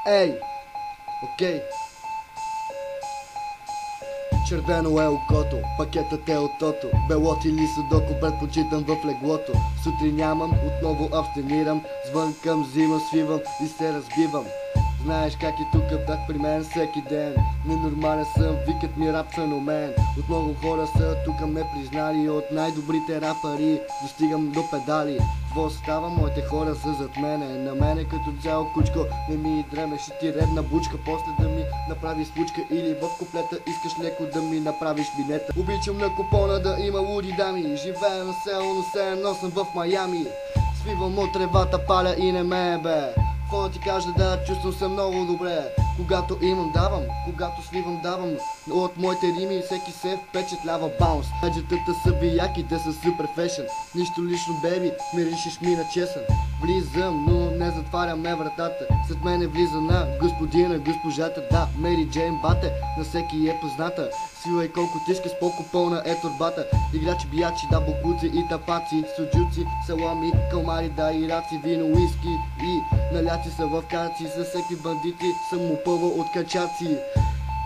Ей, окей. Червено е окото, пакетът е от тото. Белот или судоко предпочитам в леглото. Сутрин нямам, отново абстенирам. Звънкам, взимам, свивам и се разбивам. Знаеш как е тук так при мен всеки ден. Ненормален съм, викат ми рап феномен. От много хора са тук ме признали. От най-добрите рапъри достигам до педали. Какво става, моите хора са зад мене. На мене като цяло кучко не ми дреме. Ще ти редна бучка, после да ми направи случка. Или в куплета искаш леко да ми направиш бинета. Обичам на купона да има луди дами. Живея на село, но се носъм в Майами. Свивам от тревата, паля и не ме бе. Какво да ти кажа, да, чувствам се много добре. Когато имам, давам, когато свивам, давам. От моите рими всеки се впечатлява баунс. Гаджетата са вияки, те са супер фешен. Нищо лично, беби, миришеш ми на чесън. Влизам, но не затваряме вратата. След мене влиза на господина, госпожата. Да, Мери Джейн бате, на всеки е позната. Сила и колко тежка, споко пълна е турбата. Играчи, биячи, да, бокуци и тапаци. Суджуци, салами, калмари, да, и раци, вино, уиски и наляци са в каци. За всеки бандити съм опъвал от качаци.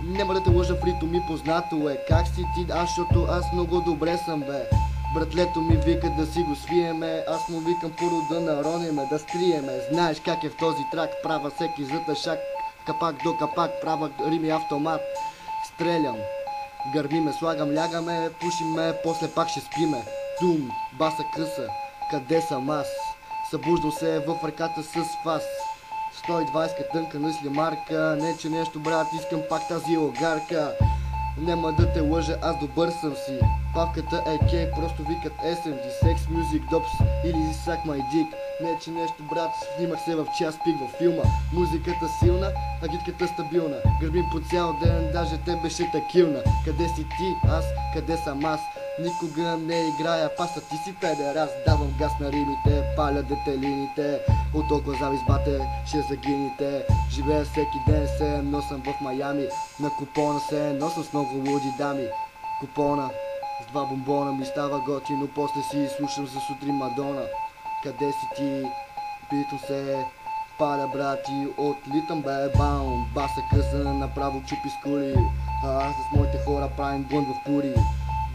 Няма да те лъжа, фрито ми познато е. Как си ти, защото аз много добре съм, бе. Братлето ми вика да си го свиеме. Аз му викам първо да нарониме, да скриеме. Знаеш как е в този трак, права всеки затъшак. Капак до капак, права рими автомат. Стрелям, гърмиме, слагам, лягаме, пушиме, после пак ще спиме. Дум, баса къса, къде съм аз? Събуждам се в ръката с фас. 120 тънка мисли марка. Не че нещо, брат, искам пак тази огарка. Няма да те лъжа, аз добър съм си. Павката е кей, просто викат SMD. Sex Music Dops или Suck My Dick. Не че нещо, брат, снимах се в час пик във филма. Музиката силна, а гитката стабилна. Гърбим по цял ден, даже тебе ще те килна. Къде си ти, аз, къде съм аз? Никога не играя паста, ти си педерас. Давам газ на римите, паля детелините. От толкова завис, бате, ще загините. Живея всеки ден, се носам в Майами. На купона се носам с много луди дами. Купона с 2 бомбона ми става готино. После си слушам за сутрин Мадона. Къде си ти? Питам се. Паля, брати, отлитам, бе, баум. Баса къса, направо чупи скули. Аз с моите хора правим блънд в пури.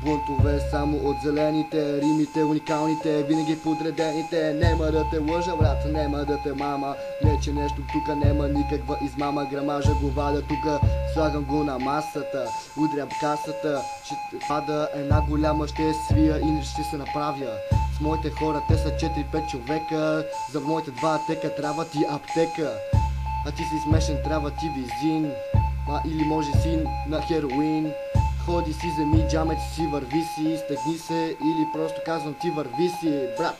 Бунтове само от зелените, римите уникалните, винаги подредените. Нема да те лъжа, брат, нема да те мама. Не че нещо тука нема никаква измама. Грамажа го валя тука, слагам го на масата. Удрям касата, ще пада една голяма, ще свия и ще се направя. С моите хора, те са 4-5 човека. За моите 2 атека трябва ти аптека. А ти си смешен, трябва ти визин. Или може си на хероин. Ходи си, вземи джамет си, върви си, стегни се или просто казвам ти върви си, брат.